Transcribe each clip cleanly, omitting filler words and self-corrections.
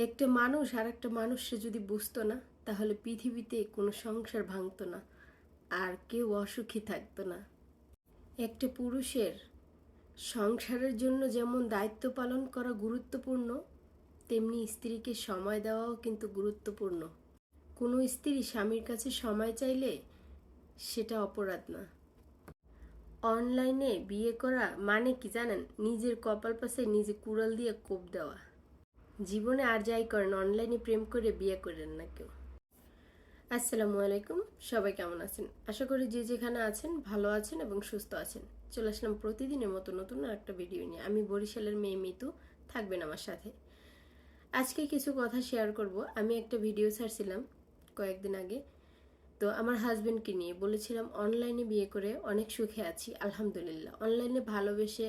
একটা মানুষ আর একটা মানুষকে যদি বুঝতো না, তাহলে পৃথিবীতে কোনো সংসার ভাঙতো না, আর কেউ অসুখী থাকতো না। একটা পুরুষের সংসারের জন্য যেমন দায়িত্ব পালন করা গুরুত্বপূর্ণ, তেমনি স্ত্রীকে সময় দেওয়াও কিন্তু গুরুত্বপূর্ণ। কোনো স্ত্রী স্বামীর কাছে সময় চাইলে সেটা অপরাধ না। অনলাইনে বিয়ে করা মানে কি জানেন? নিজের কপাল পাশে নিজে কুড়াল দিয়ে কোপ দেওয়া। জীবনে আর যাই করেন, অনলাইনে প্রেম করে বিয়ে করেন না কেউ। আসসালামু আলাইকুম, সবাই কেমন আছেন? আশা করি যে যেখানে আছেন ভালো আছেন এবং সুস্থ আছেন। চলে আসলাম প্রতিদিনের মতো নতুন একটা ভিডিও নিয়ে। আমি বরিশালের মেয়ে মিতু, থাকবেন আমার সাথে। আজকে কিছু কথা শেয়ার করব। আমি একটা ভিডিও ছাড়ছিলাম কয়েকদিন আগে, তো আমার হাজবেন্ডকে নিয়ে বলেছিলাম অনলাইনে বিয়ে করে অনেক সুখে আছি আলহামদুলিল্লাহ। অনলাইনে ভালোবেসে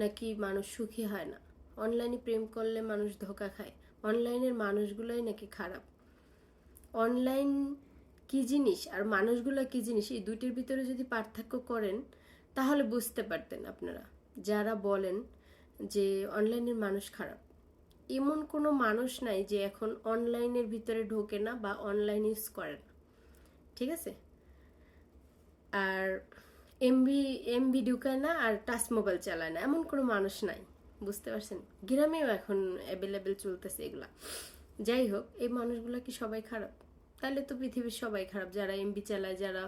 নাকি মানুষ সুখী হয় না, অনলাইনে প্রেম করলে মানুষ ধোকা খায়, অনলাইনের মানুষগুলোই নাকি খারাপ। অনলাইন কি জিনিস আর মানুষগুলো কি জিনিস, এই দুইটির ভিতরে যদি পার্থক্য করেন তাহলে বুঝতে পারতেন আপনারা। যারা বলেন যে অনলাইনের মানুষ খারাপ, এমন কোনো মানুষ নাই যে এখন অনলাইনের ভিতরে ঢোকে না বা অনলাইন ইউজ করে না, ঠিক আছে? আর এমবি এমবি ঢুকায় না আর টাচ মোবাইল চালায় না, এমন কোনো মানুষ নাই। বুঝতে পারছেন? গ্রামেও এখন অ্যাভেলেবেল চলতেছে এগুলা। যাই হোক, এই মানুষগুলো কি সবাই খারাপ? তাহলে তো পৃথিবীর সবাই খারাপ। যারা এমবি চালায়, যারা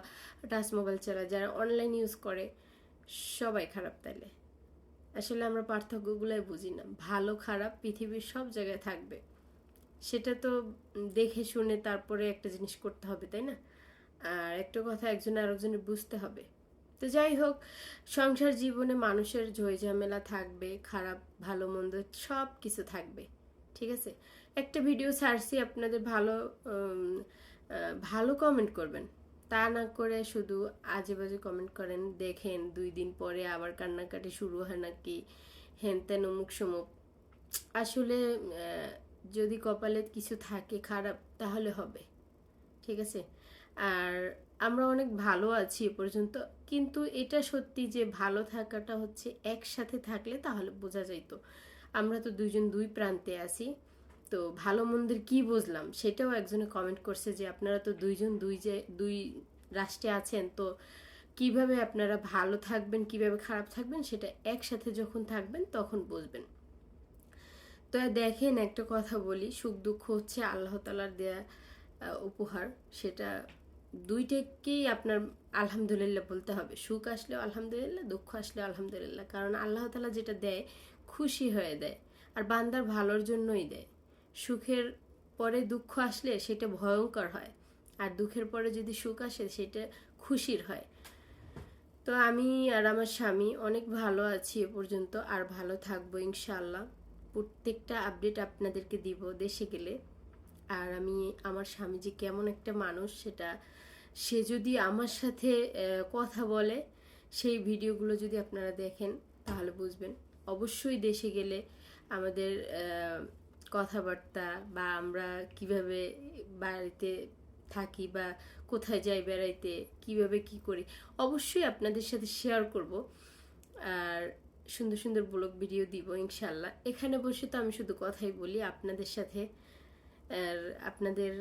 টাচ মোবাইল চালায়, যারা অনলাইন ইউজ করে, সবাই খারাপ। তাইলে আসলে আমরা পার্থক্যগুলাই বুঝি না। ভালো খারাপ পৃথিবীর সব জায়গায় থাকবে, সেটা তো দেখে শুনে তারপরে একটা জিনিস করতে হবে, তাই না? আর একটা কথা একজন আরেকজনের বুঝতে হবে। তো যাই হোক, সংসার জীবনে মানুষের ঝই ঝামেলা থাকবে, খারাপ ভালো মন্দ সব কিছু থাকবে, ঠিক আছে? একটা ভিডিও ছাড়ছি, আপনাদের ভালো কমেন্ট করবেন, তা না করে শুধু আজে বাজে কমেন্ট করেন। দেখেন 2 দিন পরে আবার কান্নাকাটি শুরু হয় নাকি হেন তেন অমুক সমুক। আসলে যদি কপালে কিছু থাকে খারাপ তাহলে হবে, ঠিক আছে? আর আমরা অনেক ভালো আছি এ পর্যন্ত, কিন্তু এটা সত্যি যে ভালো থাকাটা হচ্ছে একসাথে থাকলে তাহলে বোঝা যাইতো। আমরা তো দুইজন দুই প্রান্তে আছি, তো ভালো মন্দের কি বুঝলাম সেটাও একজনে কমেন্ট করছে যে আপনারা তো দুইজন দুই রাষ্ট্রে আছেন, তো কিভাবে আপনারা ভালো থাকবেন কিভাবে খারাপ থাকবেন সেটা একসাথে যখন থাকবেন তখন বুঝবেন। তো দেখেন, একটা কথা বলি, সুখ দুঃখ হচ্ছে আল্লাহ তাআলার দেয়া উপহার। সেটা দুইটাকেই আপনার আলহামদুলিল্লাহ বলতে হবে। সুখ আসলেও আলহামদুলিল্লাহ, দুঃখ আসলেও আলহামদুলিল্লাহ, কারণ আল্লাহ তাআলা যেটা দেয় খুশি হয়ে দেয়, আর বান্দার ভালোর জন্যই দেয়। সুখের পরে দুঃখ আসলে সেটা ভয়ঙ্কর হয়, আর দুঃখের পরে যদি সুখ আসে সেটা খুশির হয়। তো আমি আর আমার স্বামী অনেক ভালো আছি এ পর্যন্ত, আর ভালো থাকবো ইনশাআল্লাহ। প্রত্যেকটা আপডেট আপনাদেরকে দিব দেশে গেলে। আর আমি আমার স্বামী যে কেমন একটা মানুষ, সেটা সে যদি আমার সাথে কথা বলে, সেই ভিডিওগুলো যদি আপনারা দেখেন তাহলে বুঝবেন। অবশ্যই দেশে গেলে আমাদের কথাবার্তা বা আমরা কিভাবে বাড়িতে থাকি বা কোথায় যাই বেড়াইতে, কিভাবে কি করি, অবশ্যই আপনাদের সাথে শেয়ার করব। আর সুন্দর সুন্দর ব্লগ ভিডিও দিব ইনশাল্লাহ। এখানে বসে তো আমি শুধু কথাই বলি আপনাদের সাথে, আর আপনাদের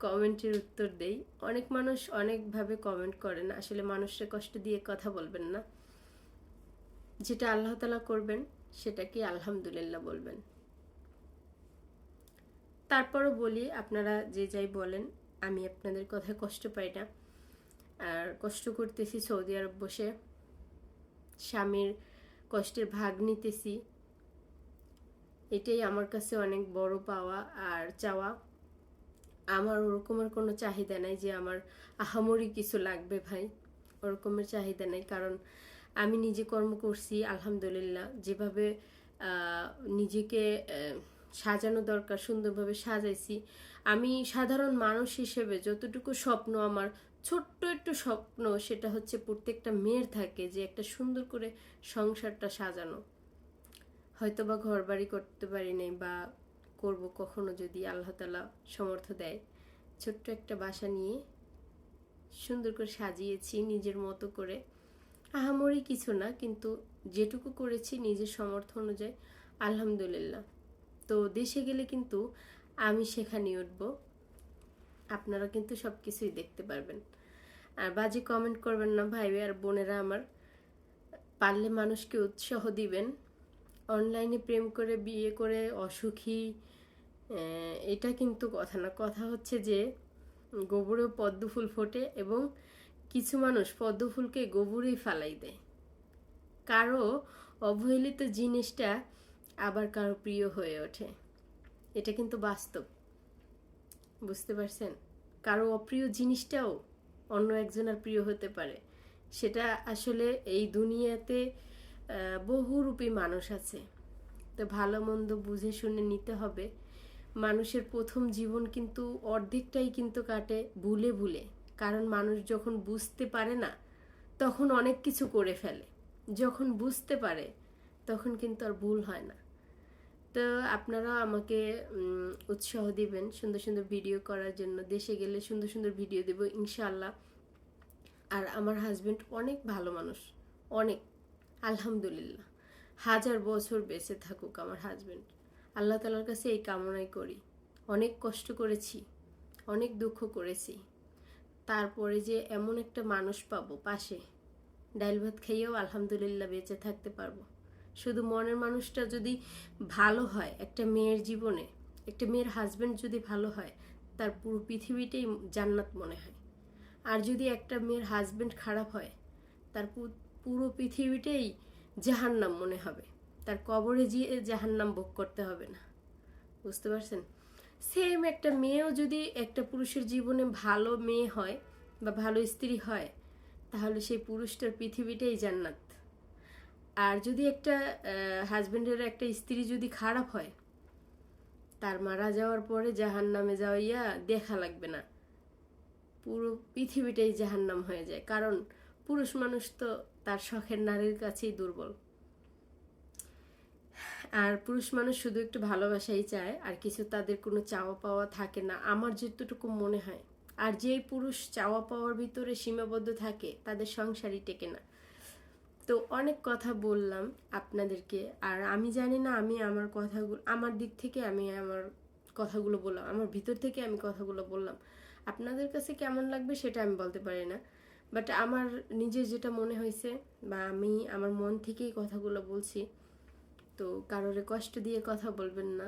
কমেন্টের উত্তর দেই। অনেক মানুষ অনেকভাবে কমেন্ট করেন, আসলে মানুষের কষ্ট দিয়ে কথা বলবেন না। যেটা আল্লাহ তাআলা করবেন সেটাকে আলহামদুলিল্লাহ বলবেন। তারপরও বলি, আপনারা যে যাই বলেন, আমি আপনাদের কথায় কষ্ট পাই না। আর কষ্ট করতেছি সৌদি আরব বসে, স্বামীর কষ্টের ভাগ নিতেছি, এটাই আমার কাছে অনেক বড় পাওয়া আর চাওয়া। আমার ওরকমের কোনো চাহিদা নাই যে আমার আহামরি কিছু লাগবে ভাই, ওরকমের চাহিদা নেই। কারণ আমি নিজে কর্ম করছি আলহামদুলিল্লাহ, যেভাবে নিজেকে সাজানো দরকার সুন্দরভাবে সাজাইছি। আমি সাধারণ মানুষ হিসেবে যতটুকু স্বপ্ন আমার, ছোট্ট একটু স্বপ্ন, সেটা হচ্ছে প্রত্যেকটা মেয়ের থাকে যে একটা সুন্দর করে সংসারটা সাজানো। হয়তো বা ঘর বাড়ি করতে পারি নাই বা করব কখনো যদি আল্লাহ তাআলা সমর্থ দেয়। ছোট্ট একটা বাসা নিয়ে সুন্দর করে সাজিয়েছি নিজের মতো করে। আহামরি কিছু না, কিন্তু যেটুকু করেছি নিজের সামর্থ্য অনুযায়ী আলহামদুলিল্লাহ। তো দেশে গেলে কিন্তু আমি সেখানে উঠব, আপনারা কিন্তু সব কিছুই দেখতে পারবেন। আর বাজে কমেন্ট করবেন না ভাই আর বোনেরা আমার, পারলে মানুষকে উৎসাহ দিবেন। অনলাইনে প্রেম করে বিয়ে করে অসুখী, এটা কিন্তু কথা না। কথা হচ্ছে যে গোবরেও পদ্ম ফুল ফোটে, এবং কিছু মানুষ পদ্ম ফুলকে গোবরেই ফালাই দেয়। কারো অবহেলিত জিনিসটা আবার কারো প্রিয় হয়ে ওঠে, এটা কিন্তু বাস্তব, বুঝতে পারছেন? কারো অপ্রিয় জিনিসটাও অন্য একজনের প্রিয় হতে পারে। সেটা আসলে এই দুনিয়াতে বহুরূপী মানুষ আছে, তো ভালো মন্দ বুঝে শুনে নিতে হবে। মানুষের প্রথম জীবন কিন্তু অর্ধেকটাই কিন্তু কাটে ভুলে ভুলে, কারণ মানুষ যখন বুঝতে পারে না তখন অনেক কিছু করে ফেলে, যখন বুঝতে পারে তখন কিন্তু আর ভুল হয় না। তো আপনারা আমাকে উৎসাহ দিবেন সুন্দর সুন্দর ভিডিও করার জন্য। দেশে গেলে সুন্দর সুন্দর ভিডিও দেব ইনশাআল্লাহ। আর আমার হাজবেন্ড অনেক ভালো মানুষ, অনেক, আলহামদুলিল্লাহ। 1000 বছর বেঁচে থাকুক আমার হাজবেন্ড, আল্লাহ তাআলার কাছে এই কামনাই করি। অনেক কষ্ট করেছি, অনেক দুঃখ করেছি, তারপরে যে এমন একটা মানুষ পাবো পাশে, ডাল ভাত খেয়েও আলহামদুলিল্লাহ বেঁচে থাকতে পারবো। শুধু মনের মানুষটা যদি ভালো হয়, একটা মেয়ের জীবনে একটা মেয়ের হাজবেন্ড যদি ভালো হয়, তার পুরো পৃথিবীটাই জান্নাত মনে হয়। আর যদি একটা মেয়ের হাজবেন্ড খারাপ হয়, তার পুরো পৃথিবীটাই জাহান্নাম মনে হবে, তার কবরে গিয়ে জাহান্নাম ভোগ করতে হবে না, বুঝতে পারছেন? সেম একটা মেয়েও যদি একটা পুরুষের জীবনে ভালো মেয়ে হয় বা ভালো স্ত্রী হয়, তাহলে সেই পুরুষটার পৃথিবীটাই জান্নাত। আর যদি একটা হাজবেন্ডের একটা স্ত্রী যদি খারাপ হয়, তার মারা যাওয়ার পরে জাহান্নামে যাওয়াইয়া দেখা লাগবে না, পুরো পৃথিবীটাই জাহান্নাম হয়ে যায়। কারণ পুরুষ মানুষ তো তার শখের নারীর কাছেই দুর্বল। আর পুরুষ মানুষ শুধু একটু ভালোবাসাই চায়, আর কিছু তাদের কোনো চাওয়া পাওয়া থাকে না, আমার যেটুকু মনে হয়। আর যেই পুরুষ চাওয়া পাওয়ার ভিতরে সীমাবদ্ধ থাকে, তাদের সংসারই টেকে না। তো অনেক কথা বললাম আপনাদেরকে, আর আমি জানি না, আমি আমার কথাগুলো আমার দিক থেকে আমি আমার কথাগুলো বললাম, আমার ভিতর থেকে আমি কথাগুলো বললাম। আপনাদের কাছে কেমন লাগবে সেটা আমি বলতে পারি না, বাট আমার নিজের যেটা মনে হয়েছে বা আমি আমার মন থেকেই কথাগুলো বলছি। তো কারোরে কষ্ট দিয়ে কথা বলবেন না,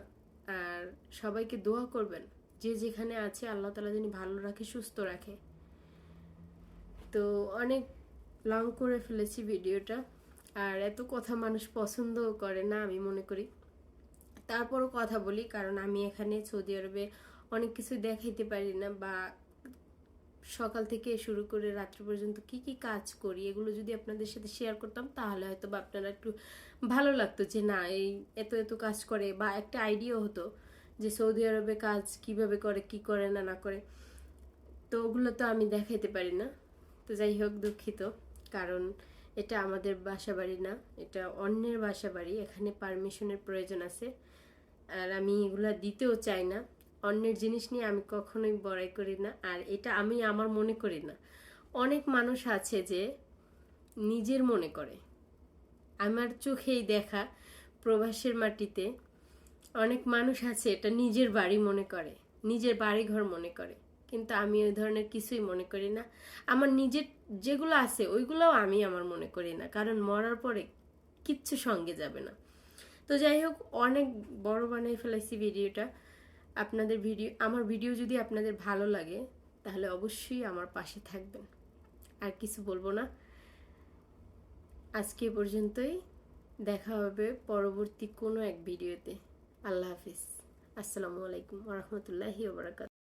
আর সবাইকে দোয়া করবেন যে যেখানে আছে আল্লাহ তাআলা যিনি ভালো রাখে, সুস্থ রাখে। তো অনেক লং করে ফেলেছি ভিডিওটা, আর এত কথা মানুষ পছন্দও করে না আমি মনে করি। তারপরও কথা বলি, কারণ আমি এখানে সৌদি আরবে অনেক কিছু দেখাইতে পারি না, বা সকাল থেকে শুরু করে রাত্রি পর্যন্ত কি কি কাজ করি এগুলো যদি আপনাদের সাথে শেয়ার করতাম, তাহলে হয়তো বা আপনারা একটু ভালো লাগতো যে না এই এত এত কাজ করে, বা একটা আইডিয়া হতো যে সৌদি আরবে কাজ কিভাবে করে, কি করে না না করে। তো ওগুলো তো আমি দেখাইতে পারি না। তো যাই হোক, দুঃখিত, কারণ এটা আমাদের বাসা বাড়ি না, এটা অন্যের বাসা বাড়ি, এখানে পারমিশনের প্রয়োজন আছে, আর আমি এগুলা দিতেও চাই না। অন্যের জিনিস নিয়ে আমি কখনোই বড়াই করি না, আর এটা আমি আমার মনে করি না। অনেক মানুষ আছে যে নিজের মনে করে, আমার চোখেই দেখা প্রবাসের মাটিতে অনেক মানুষ আছে এটা নিজের বাড়ি মনে করে, নিজের বাড়ি ঘর মনে করে, কিন্তু আমি ওই ধরনের কিছুই মনে করি না। আমার নিজের যেগুলো আছে ওইগুলোও আমি আমার মনে করি না, কারণ মরার পরে কিচ্ছু সঙ্গে যাবে না। তো যাই হোক, অনেক বড় বানিয়ে ফেলেছি ভিডিওটা। আমার ভিডিও যদি আপনাদের ভালো লাগে তাহলে অবশ্যই আমার পাশে থাকবেন। আর কিছু বলবো না, আজকে পর্যন্তই, দেখা হবে পরবর্তী কোনো এক ভিডিওতে। আল্লাহ হাফিজ, আসসালামু আলাইকুম ওয়া রাহমাতুল্লাহি ওয়া বারাকাতুহু।